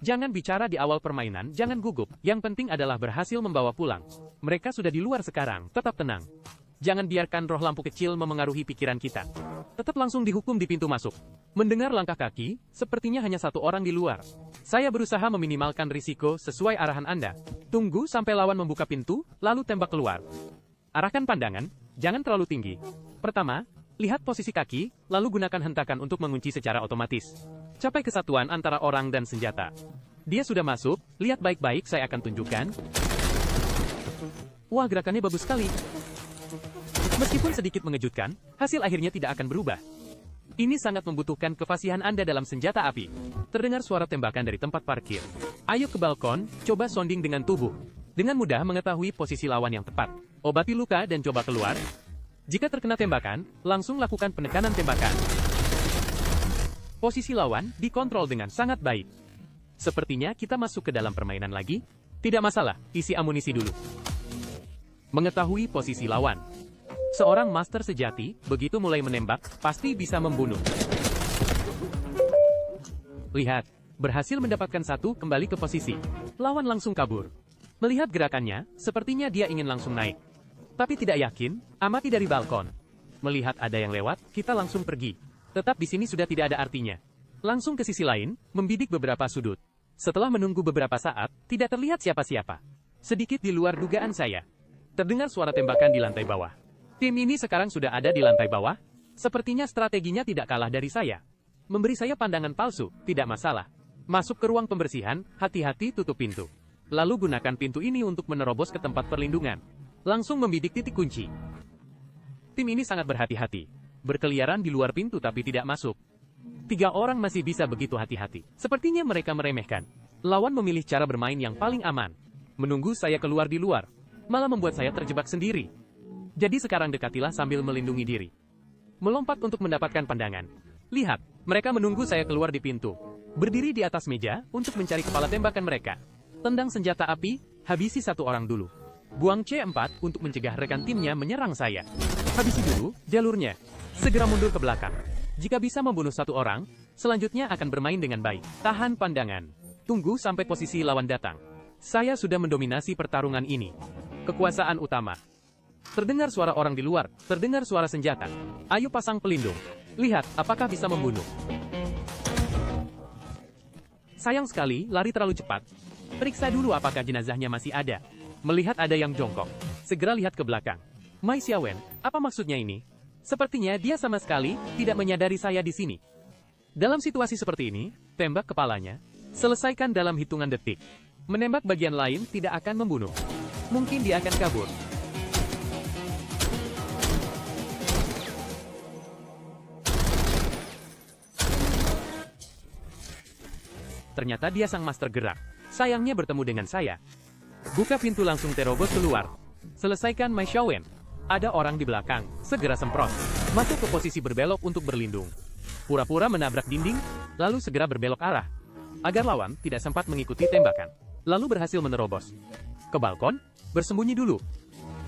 Jangan bicara di awal permainan, jangan gugup. Yang penting adalah berhasil membawa pulang. Mereka sudah di luar sekarang, tetap tenang. Jangan biarkan roh lampu kecil memengaruhi pikiran kita. Tetap langsung dihukum di pintu masuk. Mendengar langkah kaki, sepertinya hanya satu orang di luar. Saya berusaha meminimalkan risiko sesuai arahan Anda. Tunggu sampai lawan membuka pintu, lalu tembak keluar. Arahkan pandangan, jangan terlalu tinggi. Pertama, lihat posisi kaki, lalu gunakan hentakan untuk mengunci secara otomatis. Capai kesatuan antara orang dan senjata. Dia sudah masuk, lihat baik-baik, saya akan tunjukkan. Wah, gerakannya bagus sekali. Meskipun sedikit mengejutkan, hasil akhirnya tidak akan berubah. Ini sangat membutuhkan kefasihan Anda dalam senjata api. Terdengar suara tembakan dari tempat parkir. Ayo ke balkon, coba sounding dengan tubuh. Dengan mudah mengetahui posisi lawan yang tepat. Obati luka dan coba keluar. Jika terkena tembakan, langsung lakukan penekanan tembakan. Posisi lawan dikontrol dengan sangat baik. Sepertinya kita masuk ke dalam permainan lagi. Tidak masalah, isi amunisi dulu. Mengetahui posisi lawan. Seorang master sejati, begitu mulai menembak, pasti bisa membunuh. Lihat, berhasil mendapatkan satu, kembali ke posisi. Lawan langsung kabur. Melihat gerakannya, sepertinya dia ingin langsung naik. Tapi tidak yakin, amati dari balkon. Melihat ada yang lewat, kita langsung pergi. Tetap di sini sudah tidak ada artinya. Langsung ke sisi lain, membidik beberapa sudut. Setelah menunggu beberapa saat, tidak terlihat siapa-siapa. Sedikit di luar dugaan saya. Terdengar suara tembakan di lantai bawah. Tim ini sekarang sudah ada di lantai bawah. Sepertinya strateginya tidak kalah dari saya. Memberi saya pandangan palsu, tidak masalah. Masuk ke ruang pembersihan, hati-hati tutup pintu. Lalu gunakan pintu ini untuk menerobos ke tempat perlindungan. Langsung membidik titik kunci. Tim ini sangat berhati-hati. Berkeliaran di luar pintu tapi tidak masuk. 3 orang masih bisa begitu hati-hati. Sepertinya mereka meremehkan. Lawan memilih cara bermain yang paling aman. Menunggu saya keluar di luar. Malah membuat saya terjebak sendiri. Jadi sekarang dekatilah sambil melindungi diri. Melompat untuk mendapatkan pandangan. Lihat, mereka menunggu saya keluar di pintu. Berdiri di atas meja untuk mencari kepala tembakan mereka. Tendang senjata api, habisi satu orang dulu. Buang C4 untuk mencegah rekan timnya menyerang saya. Habisi dulu jalurnya. Segera mundur ke belakang. Jika bisa membunuh satu orang, selanjutnya akan bermain dengan baik. Tahan pandangan. Tunggu sampai posisi lawan datang. Saya sudah mendominasi pertarungan ini. Kekuasaan utama. Terdengar suara orang di luar, terdengar suara senjata. Ayo pasang pelindung. Lihat, apakah bisa membunuh. Sayang sekali, lari terlalu cepat. Periksa dulu apakah jenazahnya masih ada. Melihat ada yang jongkok. Segera lihat ke belakang. Mai Xiaowen, apa maksudnya ini? Sepertinya dia sama sekali tidak menyadari saya di sini. Dalam situasi seperti ini, tembak kepalanya. Selesaikan dalam hitungan detik. Menembak bagian lain tidak akan membunuh. Mungkin dia akan kabur. Ternyata dia sang master gerak. Sayangnya bertemu dengan saya. Buka pintu langsung terobos keluar. Selesaikan Mai Xiaowen. Ada orang di belakang, segera semprot. Masuk ke posisi berbelok untuk berlindung. Pura-pura menabrak dinding, lalu segera berbelok arah. Agar lawan tidak sempat mengikuti tembakan. Lalu berhasil menerobos. Ke balkon, bersembunyi dulu.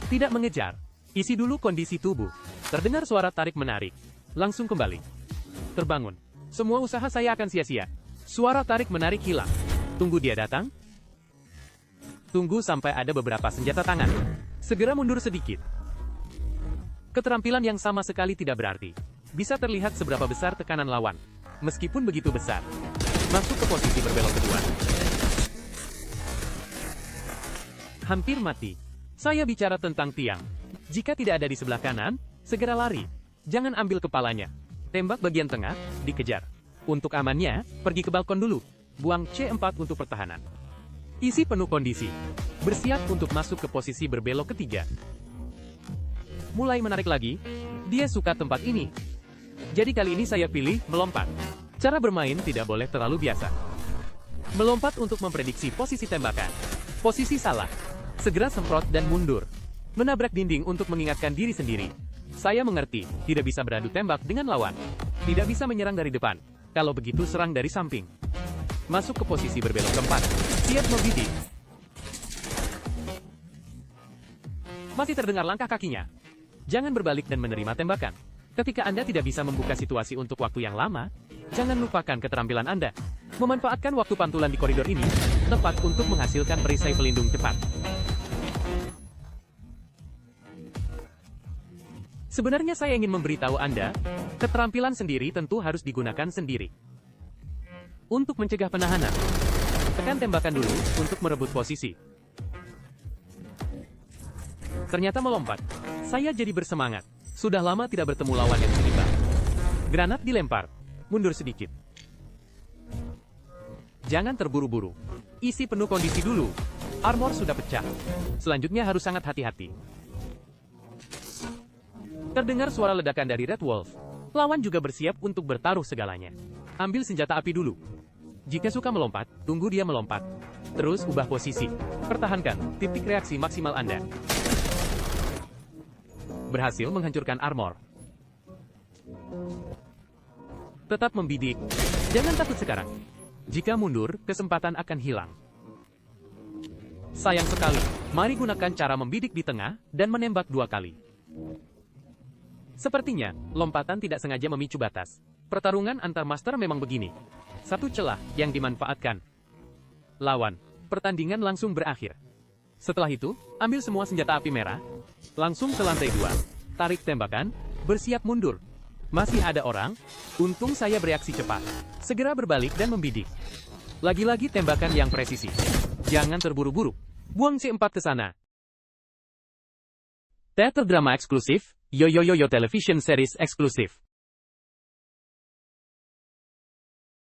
Tidak mengejar. Isi dulu kondisi tubuh. Terdengar suara tarik-menarik. Langsung kembali. Terbangun. Semua usaha saya akan sia-sia. Suara tarik-menarik hilang. Tunggu dia datang. Tunggu sampai ada beberapa senjata tangan. Segera mundur sedikit. Keterampilan yang sama sekali tidak berarti. Bisa terlihat seberapa besar tekanan lawan. Meskipun begitu besar. Masuk ke posisi berbelok kedua. Hampir mati. Saya bicara tentang tiang. Jika tidak ada di sebelah kanan, segera lari. Jangan ambil kepalanya. Tembak bagian tengah, dikejar. Untuk amannya, pergi ke balkon dulu. Buang C4 untuk pertahanan. Isi penuh kondisi. Bersiap untuk masuk ke posisi berbelok ketiga. Mulai menarik lagi. Dia suka tempat ini. Jadi kali ini saya pilih melompat. Cara bermain tidak boleh terlalu biasa. Melompat untuk memprediksi posisi tembakan. Posisi salah. Segera semprot dan mundur. Menabrak dinding untuk mengingatkan diri sendiri. Saya mengerti, tidak bisa beradu tembak dengan lawan. Tidak bisa menyerang dari depan. Kalau begitu serang dari samping. Masuk ke posisi berbelok keempat. Siap membidik. Masih terdengar langkah kakinya. Jangan berbalik dan menerima tembakan. Ketika Anda tidak bisa membuka situasi untuk waktu yang lama, Jangan lupakan keterampilan Anda. Memanfaatkan waktu pantulan di koridor ini, tepat untuk menghasilkan perisai pelindung cepat. Sebenarnya saya ingin memberitahu Anda, keterampilan sendiri tentu harus digunakan sendiri. Untuk mencegah penahanan, tekan tembakan dulu untuk merebut posisi. Ternyata melompat. Saya jadi bersemangat. Sudah lama tidak bertemu lawan yang seimbang. Granat dilempar. Mundur sedikit. Jangan terburu-buru. Isi penuh kondisi dulu. Armor sudah pecah. Selanjutnya harus sangat hati-hati. Terdengar suara ledakan dari Red Wolf. Lawan juga bersiap untuk bertaruh segalanya. Ambil senjata api dulu. Jika suka melompat, tunggu dia melompat. Terus ubah posisi. Pertahankan titik reaksi maksimal Anda. Berhasil menghancurkan armor. Tetap membidik. Jangan takut sekarang. Jika mundur, kesempatan akan hilang. Sayang sekali. Mari gunakan cara membidik di tengah dan menembak 2 kali. Sepertinya, lompatan tidak sengaja memicu batas. Pertarungan antar master memang begini. Satu celah yang dimanfaatkan. Lawan. Pertandingan langsung berakhir. Setelah itu, ambil semua senjata api merah. Langsung ke lantai 2. Tarik tembakan. Bersiap mundur. Masih ada orang? Untung saya bereaksi cepat. Segera berbalik dan membidik. Lagi-lagi tembakan yang presisi. Jangan terburu-buru. Buang C4 ke sana. Teater drama eksklusif, Yo Yo Yo Yo Television Series eksklusif.